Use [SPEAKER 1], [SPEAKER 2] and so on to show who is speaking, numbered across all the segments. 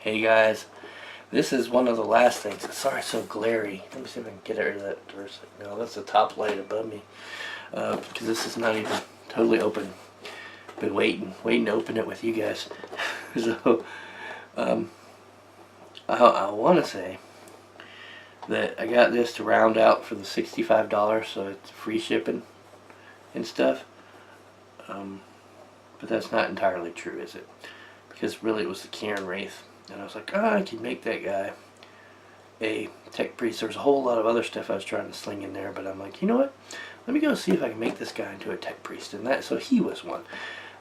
[SPEAKER 1] Hey guys, this is one of the last things. Sorry, it's so glary. Let me see if I can get rid of that first. No, that's the top light above me. Because this is not even totally open. Been waiting to open it with you guys. So, I want to say that I got this to round out for the $65, so it's free shipping and stuff. But that's not entirely true, is it? Because really it was the Karen Wraith. And I was like, oh, I can make that guy a tech priest. There's a whole lot of other stuff I was trying to sling in there, but I'm like, you know what? Let me go see if I can make this guy into a tech priest. And that, so he was one.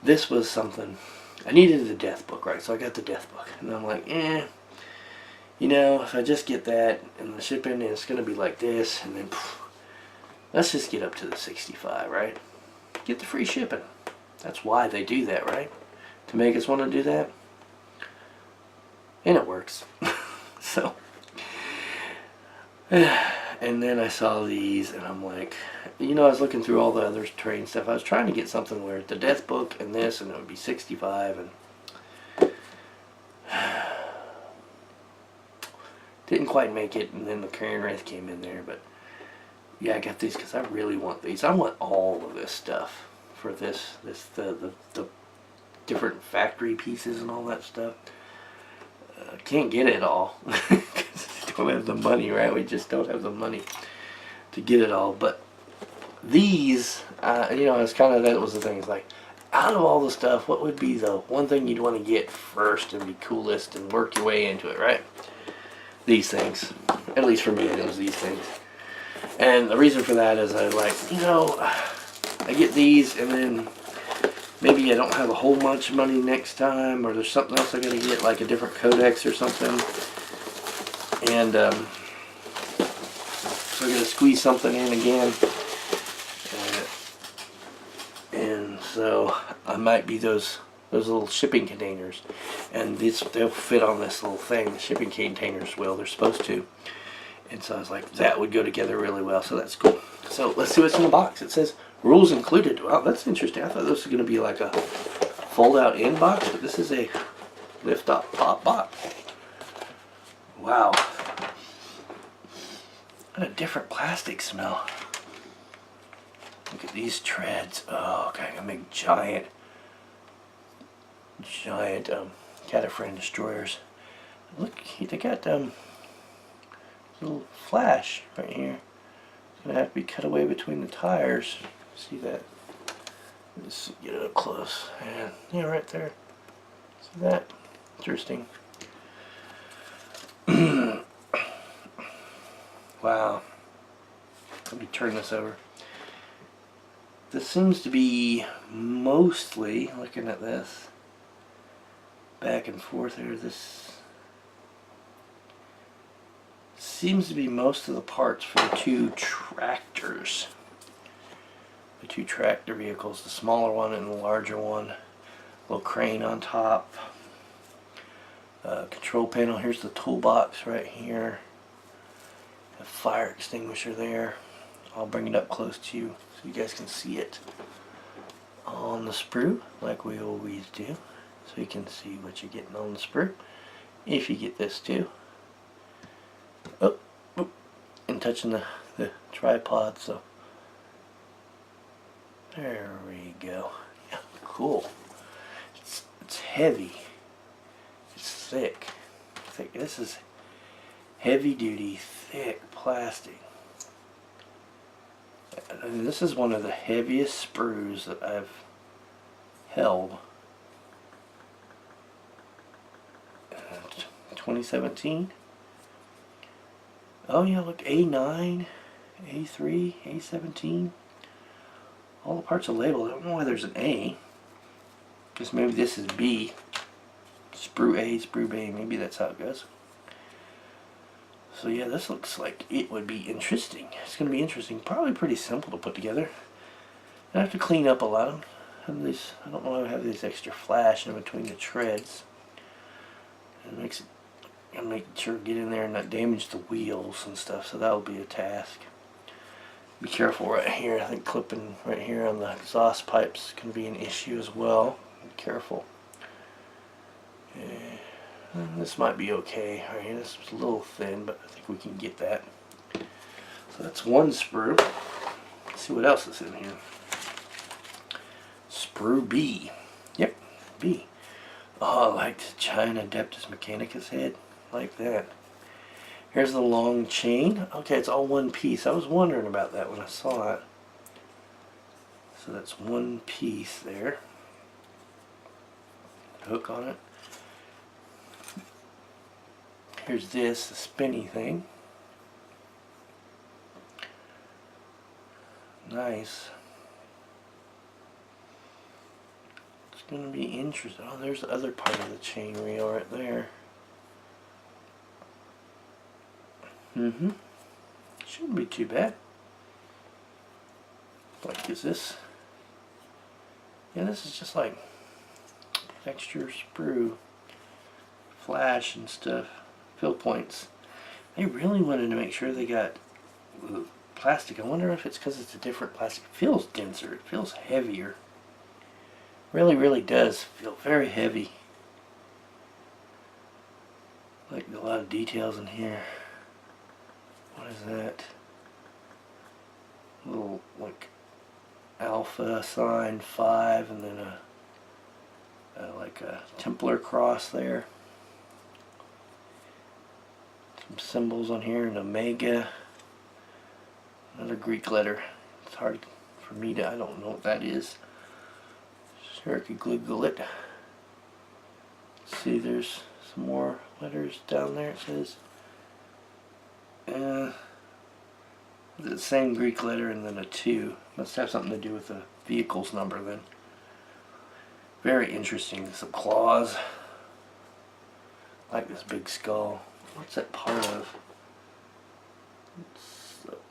[SPEAKER 1] This was something. I needed the death book, right? So I got the death book. And I'm like, you know, if I just get that and the shipping, it's going to be like this. And then, let's just get up to the 65, right? Get the free shipping. That's why they do that, right? To make us want to do that. And it works. So, and then I saw these and I'm like, you know, I was looking through all the other terrain stuff. I was trying to get something where the death book and this, and it would be 65, and didn't quite make it. And then the Karen Wraith came in there, but yeah, I got these because I really want these. I want all of this stuff for the different factory pieces and all that stuff. Can't get it all because we don't have the money, right? We just don't have the money to get it all. But these, you know, it's kind of, that was the thing. It's like, out of all the stuff, what would be the one thing you'd want to get first and be coolest and work your way into it, right? These things. At least for me, it was these things. And the reason for that is I like, you know, I get these and then maybe I don't have a whole bunch of money next time, or there's something else I gotta get, like a different codex or something. And so I gotta squeeze something in again. And so I might be those little shipping containers, and they'll fit on this little thing. The shipping containers will. They're supposed to. And so I was like, that would go together really well. So that's cool. So let's see what's in the box. It says rules included. Wow, that's interesting. I thought this was going to be like a fold-out in box, but this is a lift-up pop box. Wow. What a different plastic smell. Look at these treads. Oh, okay, I'm gonna make giant Cataphragm destroyers. Look, they got little flash right here. It's gonna have to be cut away between the tires. See that? Let's get it up close. And yeah, right there. See that? Interesting. Wow. Let me turn this over. This seems to be mostly, looking at this, back and forth here, this seems to be most of the parts for the two tractors. The two tractor vehicles, the smaller one and the larger one. Little crane on top. Control panel, here's the toolbox right here. A fire extinguisher there. I'll bring it up close to you so you guys can see it on the sprue like we always do, so you can see what you're getting on the sprue if you get this too. Oh, and touching the tripod, so there we go. Yeah, cool. It's heavy. It's thick. This is heavy duty, thick plastic. And this is one of the heaviest sprues that I've held. 2017. Oh yeah, look, A9, A3, A17. All the parts are labeled. I don't know why there's an A. Guess maybe this is B. Sprue A, sprue B. Maybe that's how it goes. So yeah, this looks like it would be interesting. It's going to be interesting. Probably pretty simple to put together. I have to clean up a lot of them. I don't know why I have these extra flash in between the treads. It makes it, I'm making sure to get in there and not damage the wheels and stuff, so that'll be a task. Be careful right here. I think clipping right here on the exhaust pipes can be an issue as well. Be careful. This might be okay. Alright, this is a little thin, but I think we can get that. So that's one sprue. Let's see what else is in here. Sprue B. Yep, B. Oh, I like the China Adeptus Mechanicus head. Like that. Here's the long chain. Okay, it's all one piece. I was wondering about that when I saw it. So that's one piece there. Hook on it. Here's this, the spinny thing. Nice. It's going to be interesting. Oh, there's the other part of the chain reel right there. Shouldn't be too bad. Like, is this? Yeah, this is just like texture sprue, flash and stuff, fill points. They really wanted to make sure they got plastic. I wonder if it's because it's a different plastic. It feels denser. It feels heavier. Really, really does feel very heavy. Like a lot of details in here. What is that? A little like alpha sign 5 and then like a Templar cross there. Some symbols on here, an omega. Another Greek letter. It's hard for me to, I don't know what that is. Sure, I could Google it. See, there's some more letters down there. It says the same Greek letter and then a 2. Must have something to do with the vehicle's number then. Very interesting. Some claws. Like this big skull. What's that part of?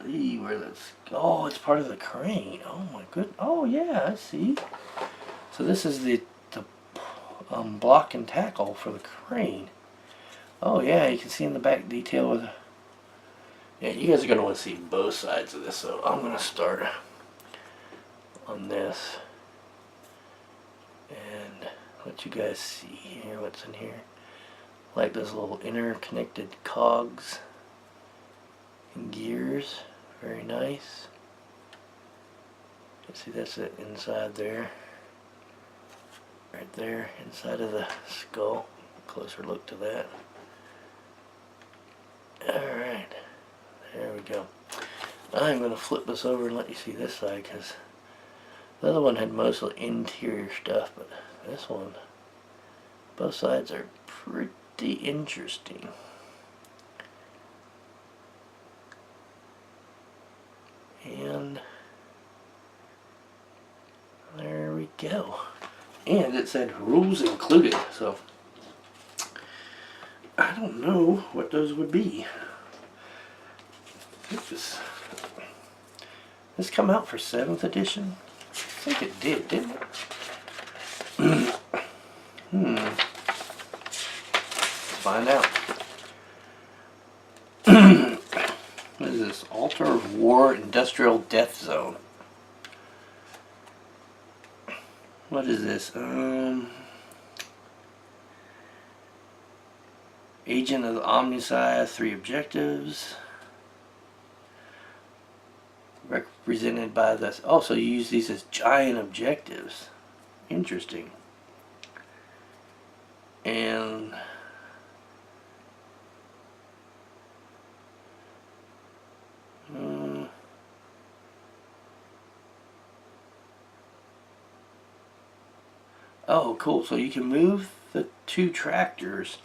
[SPEAKER 1] Where that's, oh, it's part of the crane. Oh my goodness. Oh yeah, I see. So this is the block and tackle for the crane. Oh yeah, you can see in the back detail with. Yeah, you guys are going to want to see both sides of this, so I'm going to start on this and let you guys see here what's in here. Like those little interconnected cogs and gears. Very nice. You see, that's it inside there. Right there, inside of the skull. Closer look to that. Alright. There we go. I'm going to flip this over and let you see this side because the other one had mostly interior stuff, but this one, both sides are pretty interesting. And there we go. And it said rules included, so I don't know what those would be. This come out for 7th edition? I think it did, didn't it? Let's find out. What is this? Altar of War Industrial Death Zone. What is this? Agent of the Omnicide, 3 objectives. Represented by this. Oh, so you use these as giant objectives. Interesting. And oh, cool. So you can move the 2 tractors,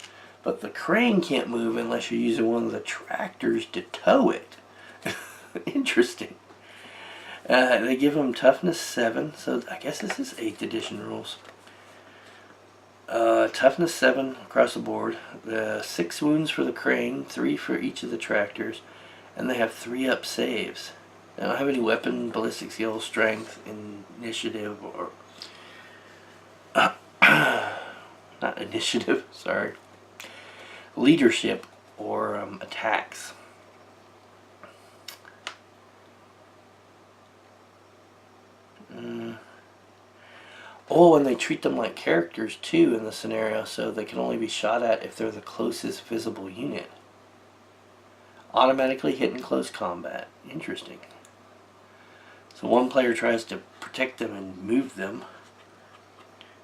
[SPEAKER 1] but the crane can't move unless you're using one of the tractors to tow it. Interesting. They give them toughness 7, so I guess this is 8th edition rules. Toughness 7 across the board. 6 wounds for the crane, 3 for each of the tractors, and they have 3 up saves. They don't have any weapon, ballistic skill, strength, initiative, or not initiative, sorry, leadership or attacks. Oh, and they treat them like characters too in the scenario, so they can only be shot at if they're the closest visible unit. Automatically hit in close combat. Interesting. So one player tries to protect them and move them,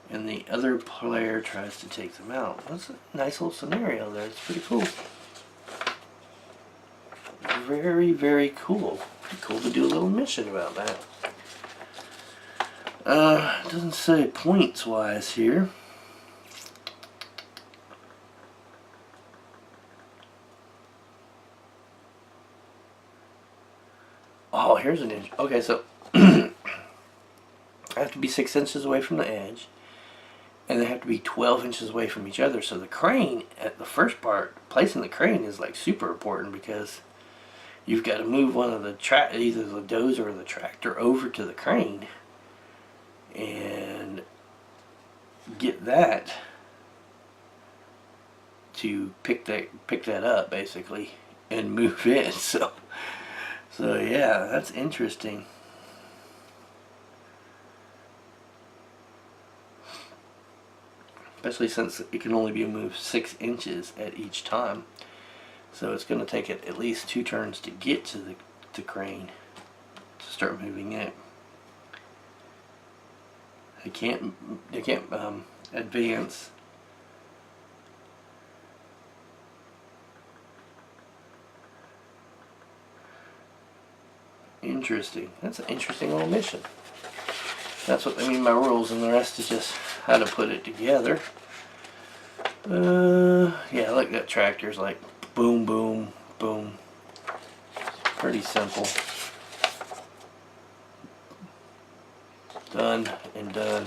[SPEAKER 1] and the other player tries to take them out. That's a nice little scenario there. It's pretty cool. Very, very cool. Pretty cool to do a little mission about that. It doesn't say points wise here. Oh, here's an inch. Okay, so I have to be 6 inches away from the edge, and they have to be 12 inches away from each other. So the crane, at the first part, placing the crane is like super important, because you've got to move one of the either the dozer or the tractor over to the crane and get that to pick that up basically and move it. So yeah, that's interesting. Especially since it can only be moved 6 inches at each time. So it's going to take it at least 2 turns to get to the crane to start moving it. They can't advance. Interesting. That's an interesting little mission. That's what I mean by rules, and the rest is just how to put it together. Yeah, like that tractor's like boom, boom, boom. Pretty simple. Done and done.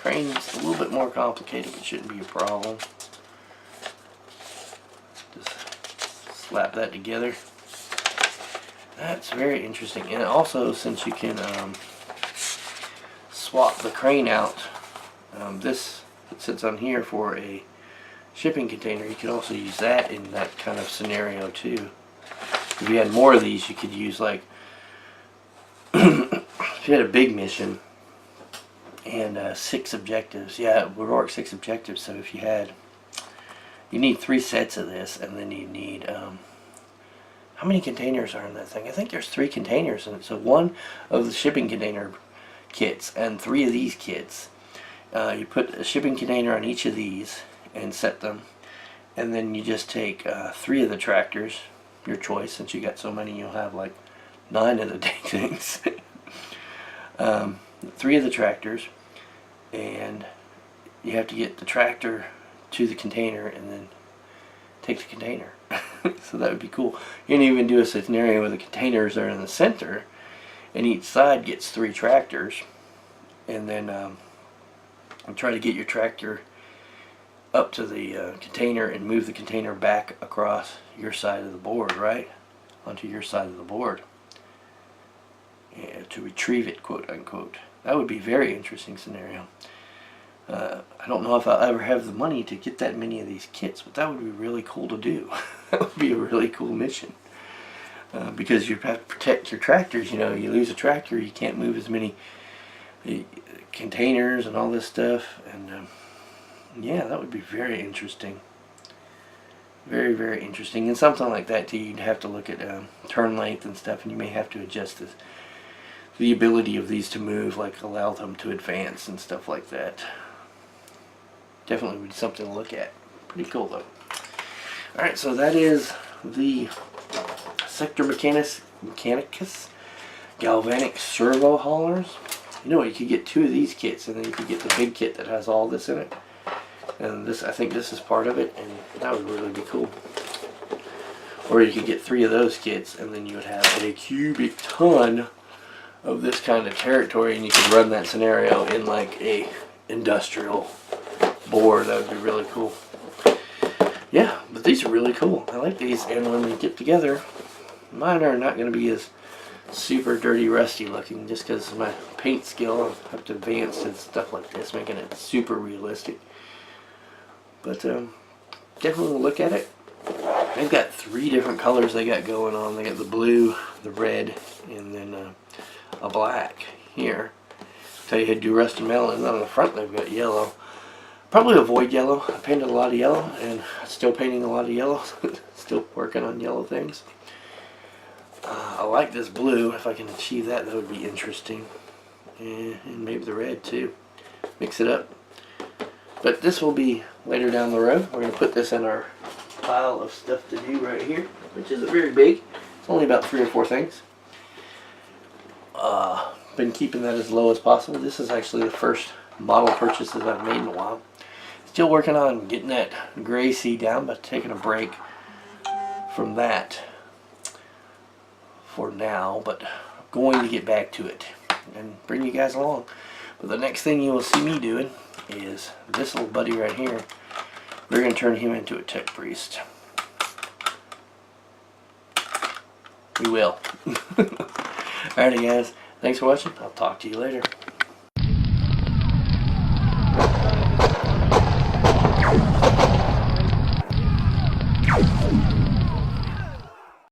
[SPEAKER 1] Crane's a little bit more complicated, but shouldn't be a problem. Just slap that together. That's very interesting. And also, since you can swap the crane out, this that sits on here for a shipping container, you could also use that in that kind of scenario too. If you had more of these, you could use, like, if you had a big mission and 6 objectives. Yeah, it would work 6 objectives. So if you need 3 sets of this, and then you need how many containers are in that thing? I think there's 3 containers in it. So 1 of the shipping container kits and 3 of these kits. You put a shipping container on each of these and set them, and then you just take 3 of the tractors, your choice. Since you got so many, you'll have like 9 of the dang things. 3 of the tractors, and you have to get the tractor to the container and then take the container. So that would be cool. You can even do a scenario where the containers are in the center and each side gets 3 tractors, and then try to get your tractor up to the container and move the container back across your side of the board, right? Onto your side of the board. Yeah, to retrieve it, quote unquote. That would be a very interesting scenario. I don't know if I'll ever have the money to get that many of these kits, but that would be really cool to do. That would be a really cool mission. Because you have to protect your tractors. You know, you lose a tractor, you can't move as many containers and all this stuff. And yeah, that would be very interesting. Very, very interesting. And something like that too, you'd have to look at turn length and stuff, and you may have to adjust the ability of these to move, like allow them to advance and stuff like that. Definitely would be something to look at. Pretty cool though. Alright, so that is the Sector Mechanicus Galvanic Servohaulers. You know what, you could get 2 of these kits, and then you could get the big kit that has all this in it. And this, I think this is part of it, and that would really be cool. Or you could get 3 of those kits, and then you would have a cubic ton of this kind of territory, and you could run that scenario in like a industrial board. That would be really cool. Yeah, but these are really cool. I like these, and when we get together, mine are not going to be as super dirty, rusty looking, just because of my paint skill. I have to advance and stuff like this, making it super realistic. But definitely look at it. They've got 3 different colors they got going on. They got the blue, the red, and then a black here. Tell you how to do rusty metal, and on the front they've got yellow. Probably avoid yellow. I painted a lot of yellow, and still painting a lot of yellow. Still working on yellow things. I like this blue. If I can achieve that, that would be interesting. And maybe the red too. Mix it up. But this will be later down the road. We're going to put this in our pile of stuff to do right here, which isn't very big. It's only about 3 or 4 things. Been keeping that as low as possible. This is actually the first model purchases I've made in a while. Still working on getting that gray sea down, but taking a break from that for now, but I'm going to get back to it and bring you guys along. But the next thing you will see me doing is this little buddy right here. We're going to turn him into a tech priest. We will. Alrighty guys, thanks for watching. I'll talk to you later.